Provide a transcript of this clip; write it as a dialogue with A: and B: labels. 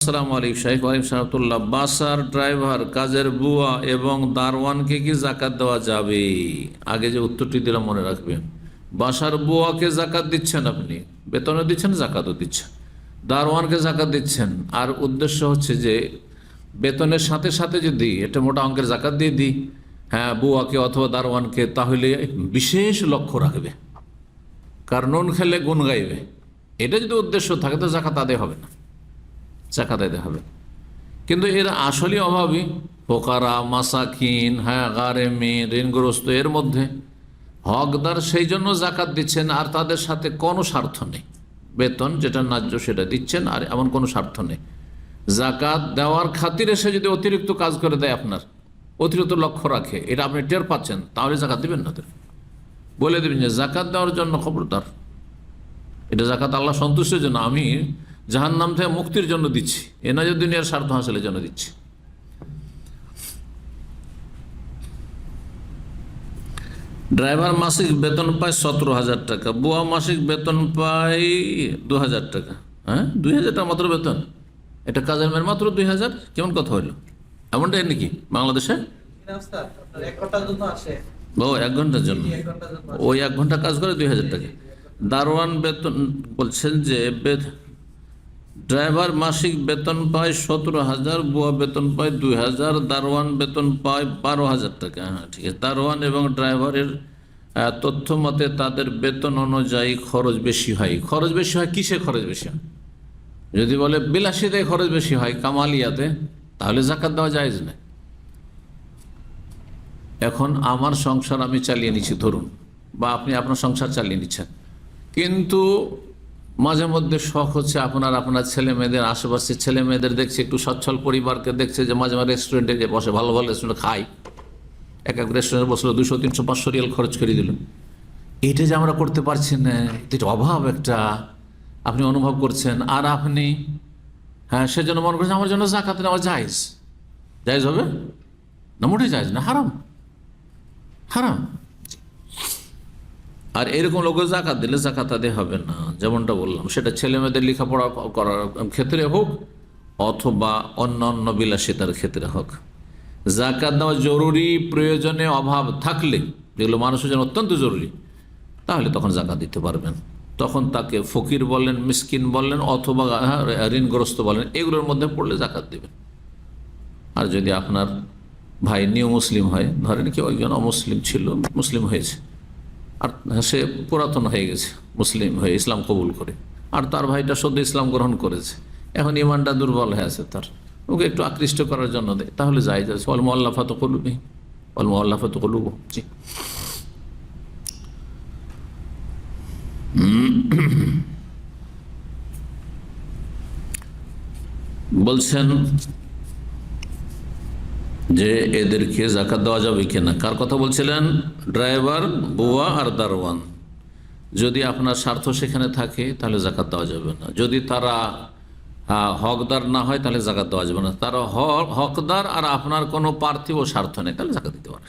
A: আসসালামু আলাইকুম শাইখ ওয়ালাইকুম সালামতুল্লাহ। বাসার ড্রাইভার, কাজের বুয়া এবং দারওয়ানকে কি জাকাত দেওয়া যাবে? আগে যে উত্তরটি দিলাম মনে রাখবেন। বাসার বুয়াকে জাকাত দিচ্ছেন, আপনি বেতনও দিচ্ছেন, জাকাতও দিচ্ছেন, দারওয়ানকে জাকাত দিচ্ছেন। আর উদ্দেশ্য হচ্ছে যে বেতনের সাথে সাথে যদি এটা মোটা অঙ্কের জাকাত দিয়ে দিই, হ্যাঁ, বুয়াকে অথবা দারওয়ানকে, তাহলে বিশেষ লক্ষ্য রাখবে, কার নুন খেলে গুণ গাইবে। এটা যদি উদ্দেশ্য থাকে তো জাকাত আদায় হবে না, জাকাত আদায় হবে। কিন্তু এরা আসলে অভাবী, ফোকারা, মাসাকিন, হ্যাঁ, গারেমি, ঋণগ্রস্ত, এর মধ্যে হকদার, সেই জন্য জাকাত দিচ্ছেন। আর তাদের সাথে কোনো স্বার্থ নেই, বেতন যেটা ন্যায্য সেটা দিচ্ছেন, আর এমন কোনো স্বার্থ নেই। জাকাত দেওয়ার খাতিরে সে যদি অতিরিক্ত কাজ করে দেয়, আপনার অতিরিক্ত লক্ষ্য রাখে, এটা আপনি টের পাচ্ছেন, তাহলে জাকাত দিবেন না। বলে দেবেন যে জাকাত দেওয়ার জন্য খবরদার, এটা জাকাত আল্লাহ সন্তুষ্টের জন্য, আমি জাহান্নাম থেকে মুক্তির জন্য দিচ্ছি, এ না যে দুনিয়ার স্বার্থ হাসিলের জন্য দিচ্ছি। ড্রাইভার মাসিক বেতন পায় 17,000 টাকা, বুয়া মাসিক বেতন পায় 2,000 টাকা। হ্যাঁ, 2,000 টাকা মাত্র বেতন, এটা কাজের মেয়ের মাত্র 2,000, কেমন কথা হইল? এমনটাই নাকি বাংলাদেশে? ও, 1 ঘন্টার জন্য, ওই 1 ঘন্টা কাজ করে 2,000 টাকা। দারোয়ান বেতন বলছেন যে ড্রাইভার মাসিক বেতন পায় 17,000, বুয়া বেতন পায় 2,000, দারোয়ান বেতন পায় 12,000 টাকা। হ্যাঁ, ঠিক আছে। দারোয়ান এবং ড্রাইভারের তথ্য মতে তাদের বেতন অনুযায়ী খরচ বেশি হয়। খরচ বেশি হয় কিসে? খরচ বেশি হয় যদি বলে বিলাসিতে খরচ বেশি হয়, কামালিয়াতে, তাহলে জাকাত দেওয়া জায়েজ না। এখন আমার সংসার আমি চালিয়ে নিচ্ছি ধরুন, বা আপনি আপনার সংসার চালিয়ে নিচ্ছেন, কিন্তু মাঝে মধ্যে শখ হচ্ছে আপনার ছেলে মেয়েদের, আশেপাশে ছেলে মেয়েদের দেখছে, একটু সচ্ছল পরিবারকে দেখছে যে মাঝে মাঝে রেস্টুরেন্টে যে বসে, ভালো ভালো রেস্টুরেন্টে খায়, এক রেস্টুরেন্টে বসলো 200, 300, 500 রিয়াল খরচ করে দিল। এইটা যে আমরা করতে পারছি না, এটা অভাব একটা আপনি অনুভব করছেন। আর আপনি, হ্যাঁ, সেজন্য মনে করছেন আমার জন্য জাকাত নেওয়া জায়েজ। জায়েজ হবে না? মোটেই জায়েজ না, হারাম, হারাম। আর এরকম লোক জাকাত দিলে জাকাত আদায় হবে না, যেমনটা বললাম, সেটা ছেলে মেয়েদের লেখাপড়া করার ক্ষেত্রে হোক অথবা অন্যান্য বিলাসিতার ক্ষেত্রে হোক। জাকাত দেওয়া জরুরি, প্রয়োজনে অভাব থাকলে, যেগুলো মানুষের জন্য অত্যন্ত জরুরি, তাহলে তখন জাকাত দিতে পারবেন। তখন তাকে ফকির বলেন, মিসকিন বলেন, অথবা ঋণগ্রস্ত বলেন, এগুলোর মধ্যে পড়লে জাকাত দেবেন। আর যদি আপনার ভাই নিউ মুসলিম হয়, ধরেন কেউ একজন অমুসলিম ছিল, মুসলিম হয়েছে, আর সে পুরাতন হয়ে গেছে মুসলিম হয়ে, ইসলাম কবুল করে, আর তার ভাইটা সদ্য ইসলাম গ্রহণ করেছে, এখন ইমানটা দুর্বল হয়ে আছে, তার ওকে একটু আকৃষ্ট করার জন্য দেয়, তাহলে যাই যাচ্ছে। All মুআল্লাফাতু কুলুবুহুম, all মুআল্লাফাতু কুলুবুহুম। জি, বলছেন যে এদেরকে জাকাত দেওয়া যাবে কিনা। কার কথা বলছিলেন? ড্রাইভার, বুয়া আর দারোয়ান। যদি আপনার স্বার্থ সেখানে থাকে তাহলে জাকাত দেওয়া যাবে না। যদি তারা হকদার না হয় তাহলে জাকাত দেওয়া যাবে না। তারা হকদার আর আপনার কোনো পার্থিব স্বার্থ নেই, তাহলে জাকাত দিতে পারে।